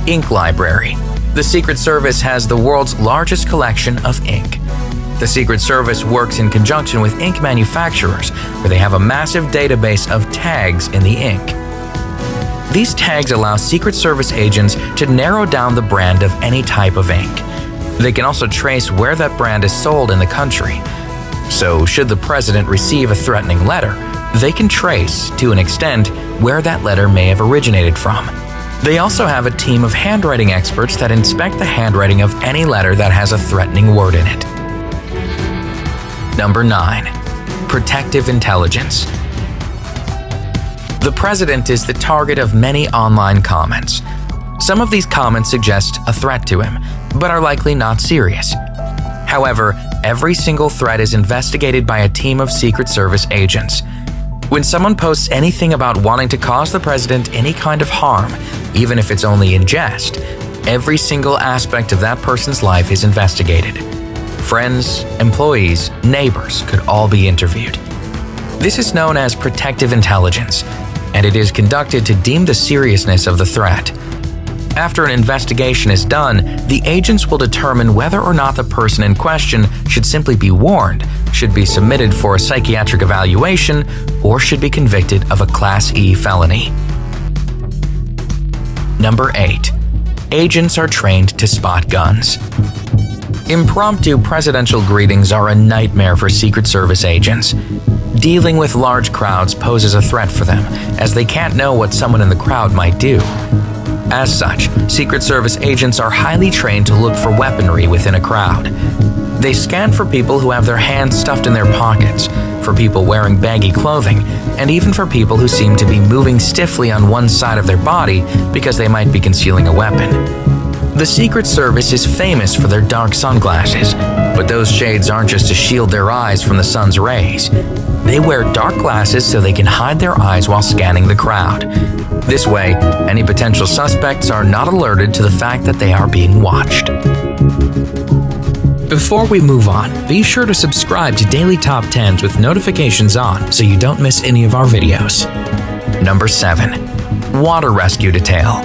Ink library. The Secret Service has the world's largest collection of ink. The Secret Service works in conjunction with ink manufacturers, where they have a massive database of tags in the ink. These tags allow Secret Service agents to narrow down the brand of any type of ink. They can also trace where that brand is sold in the country. So, should the president receive a threatening letter, they can trace, to an extent, where that letter may have originated from. They also have a team of handwriting experts that inspect the handwriting of any letter that has a threatening word in it. Number 9. Protective intelligence. The president is the target of many online comments. Some of these comments suggest a threat to him, but are likely not serious. However, every single threat is investigated by a team of Secret Service agents. When someone posts anything about wanting to cause the president any kind of harm, even if it's only in jest, every single aspect of that person's life is investigated. Friends, employees, neighbors could all be interviewed. This is known as protective intelligence, and it is conducted to deem the seriousness of the threat. After an investigation is done, the agents will determine whether or not the person in question should simply be warned, should be submitted for a psychiatric evaluation, or should be convicted of a Class E felony. Number 8. Agents are trained to spot guns. Impromptu presidential greetings are a nightmare for Secret Service agents. Dealing with large crowds poses a threat for them, as they can't know what someone in the crowd might do. As such, Secret Service agents are highly trained to look for weaponry within a crowd. They scan for people who have their hands stuffed in their pockets, for people wearing baggy clothing, and even for people who seem to be moving stiffly on one side of their body because they might be concealing a weapon. The Secret Service is famous for their dark sunglasses, but those shades aren't just to shield their eyes from the sun's rays. They wear dark glasses so they can hide their eyes while scanning the crowd. This way, any potential suspects are not alerted to the fact that they are being watched. Before we move on, be sure to subscribe to Daily Top 10s with notifications on so you don't miss any of our videos. Number 7. Water Rescue Detail.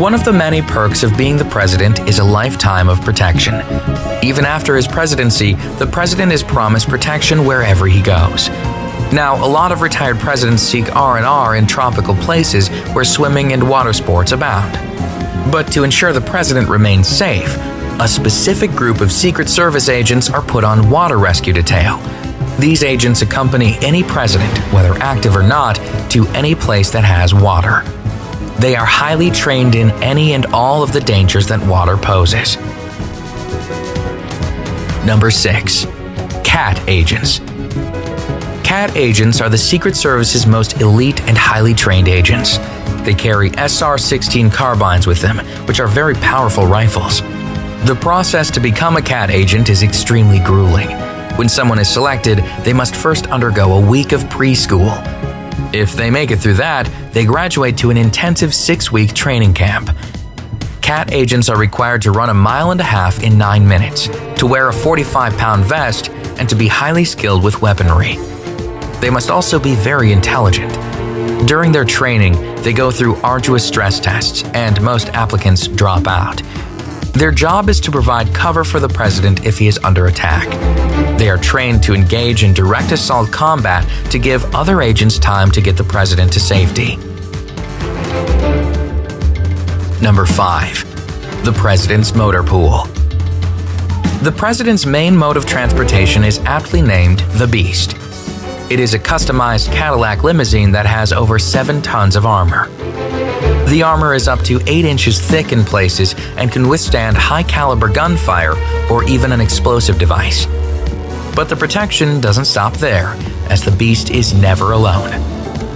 One of the many perks of being the president is a lifetime of protection. Even after his presidency, the president is promised protection wherever he goes. Now, a lot of retired presidents seek R&R in tropical places where swimming and water sports abound. But to ensure the president remains safe, a specific group of Secret Service agents are put on water rescue detail. These agents accompany any president, whether active or not, to any place that has water. They are highly trained in any and all of the dangers that water poses. Number 6. CAT agents. CAT agents are the Secret Service's most elite and highly trained agents. They carry SR-16 carbines with them, which are very powerful rifles. The process to become a CAT agent is extremely grueling. When someone is selected, they must first undergo a week of preschool. If they make it through that, they graduate to an intensive 6-week training camp. CAT agents are required to run 1.5 miles in 9 minutes, to wear a 45-pound vest, and to be highly skilled with weaponry. They must also be very intelligent. During their training, they go through arduous stress tests, and most applicants drop out. Their job is to provide cover for the president if he is under attack. They are trained to engage in direct assault combat to give other agents time to get the president to safety. Number 5. The President's Motor Pool. The president's main mode of transportation is aptly named the Beast. It is a customized Cadillac limousine that has over 7 tons of armor. The armor is up to 8 inches thick in places and can withstand high-caliber gunfire or even an explosive device. But the protection doesn't stop there, as the Beast is never alone.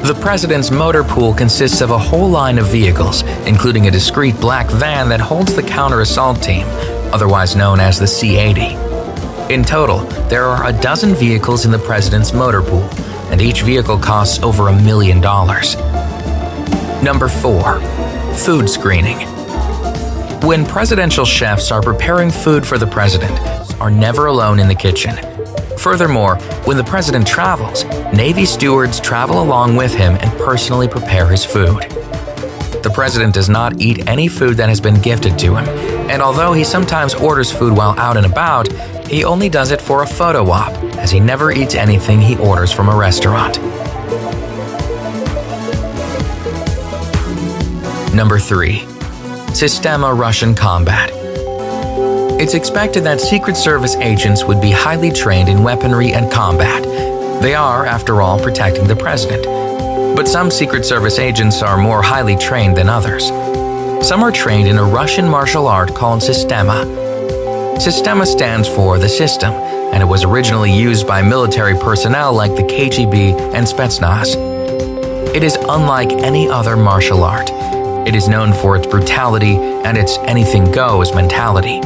The president's motor pool consists of a whole line of vehicles, including a discreet black van that holds the counter-assault team, otherwise known as the C-80. In total, there are a dozen vehicles in the president's motor pool, and each vehicle costs over $1 million. Number 4. Food screening. When presidential chefs are preparing food for the president, are never alone in the kitchen. Furthermore, when the president travels, Navy stewards travel along with him and personally prepare his food. The president does not eat any food that has been gifted to him, and although he sometimes orders food while out and about, he only does it for a photo op, as he never eats anything he orders from a restaurant. Number 3. Sistema Russian Combat. It's expected that Secret Service agents would be highly trained in weaponry and combat. They are, after all, protecting the president. But some Secret Service agents are more highly trained than others. Some are trained in a Russian martial art called Sistema. Sistema stands for the system, and it was originally used by military personnel like the KGB and Spetsnaz. It is unlike any other martial art. It is known for its brutality and its anything goes mentality.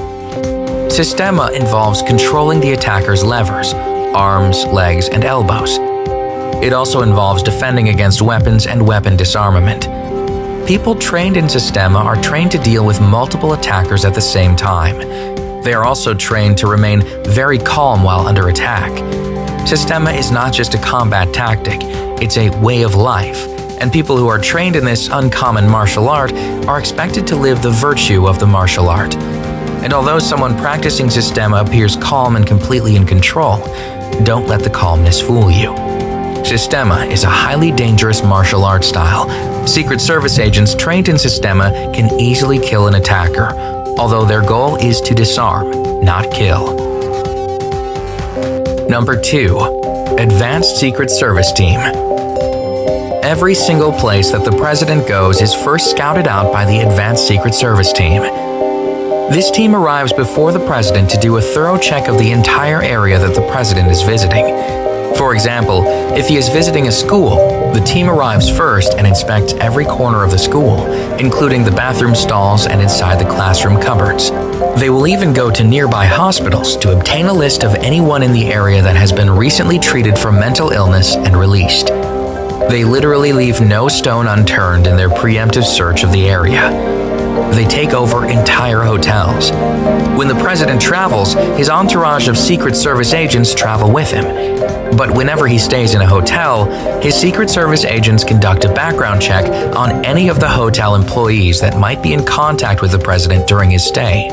Sistema involves controlling the attacker's levers, arms, legs, and elbows. It also involves defending against weapons and weapon disarmament. People trained in Sistema are trained to deal with multiple attackers at the same time. They are also trained to remain very calm while under attack. Sistema is not just a combat tactic, it's a way of life, and people who are trained in this uncommon martial art are expected to live the virtue of the martial art. And although someone practicing Sistema appears calm and completely in control, don't let the calmness fool you. Sistema is a highly dangerous martial art style. Secret Service agents trained in Sistema can easily kill an attacker, although their goal is to disarm, not kill. Number 2. Advanced Secret Service Team. Every single place that the president goes is first scouted out by the Advanced Secret Service Team. This team arrives before the president to do a thorough check of the entire area that the president is visiting. For example, if he is visiting a school, the team arrives first and inspects every corner of the school, including the bathroom stalls and inside the classroom cupboards. They will even go to nearby hospitals to obtain a list of anyone in the area that has been recently treated for mental illness and released. They literally leave no stone unturned in their preemptive search of the area. They take over entire hotels. When the president travels, his entourage of Secret Service agents travel with him. But whenever he stays in a hotel, his Secret Service agents conduct a background check on any of the hotel employees that might be in contact with the president during his stay.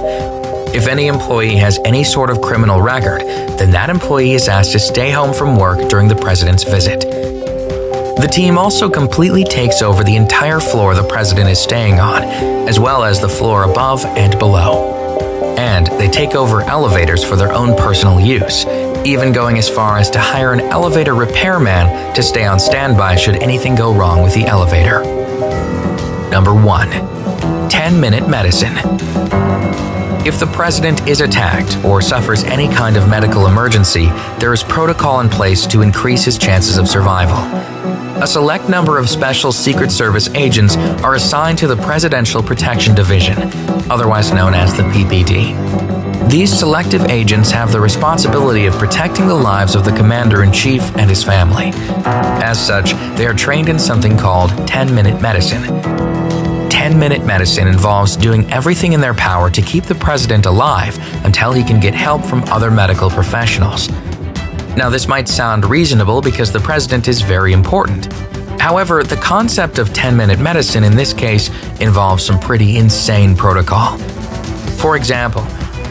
If any employee has any sort of criminal record, then that employee is asked to stay home from work during the president's visit. The team also completely takes over the entire floor the president is staying on, as well as the floor above and below. And they take over elevators for their own personal use, even going as far as to hire an elevator repairman to stay on standby should anything go wrong with the elevator. Number 1. 10-minute medicine. If the president is attacked or suffers any kind of medical emergency, there is protocol in place to increase his chances of survival. A select number of special Secret Service agents are assigned to the Presidential Protection Division, otherwise known as the PPD. These selective agents have the responsibility of protecting the lives of the Commander-in-Chief and his family. As such, they are trained in something called 10-minute medicine. 10-minute medicine involves doing everything in their power to keep the president alive until he can get help from other medical professionals. Now, this might sound reasonable because the president is very important. However, the concept of 10-minute medicine in this case involves some pretty insane protocol. For example,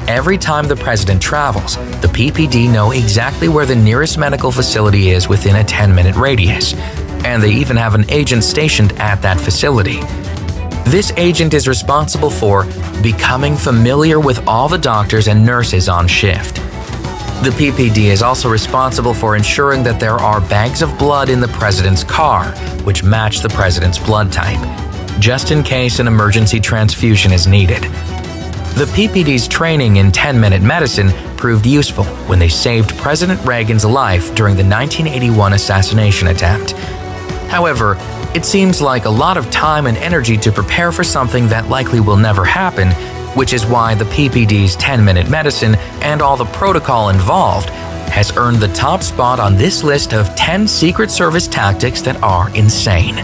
every time the president travels, the PPD know exactly where the nearest medical facility is within a 10-minute radius, and they even have an agent stationed at that facility. This agent is responsible for becoming familiar with all the doctors and nurses on shift. The PPD is also responsible for ensuring that there are bags of blood in the president's car, which match the president's blood type, just in case an emergency transfusion is needed. The PPD's training in 10-minute medicine proved useful when they saved President Reagan's life during the 1981 assassination attempt. However, it seems like a lot of time and energy to prepare for something that likely will never happen, which is why the PPD's 10-minute medicine and all the protocol involved has earned the top spot on this list of 10 Secret Service tactics that are insane.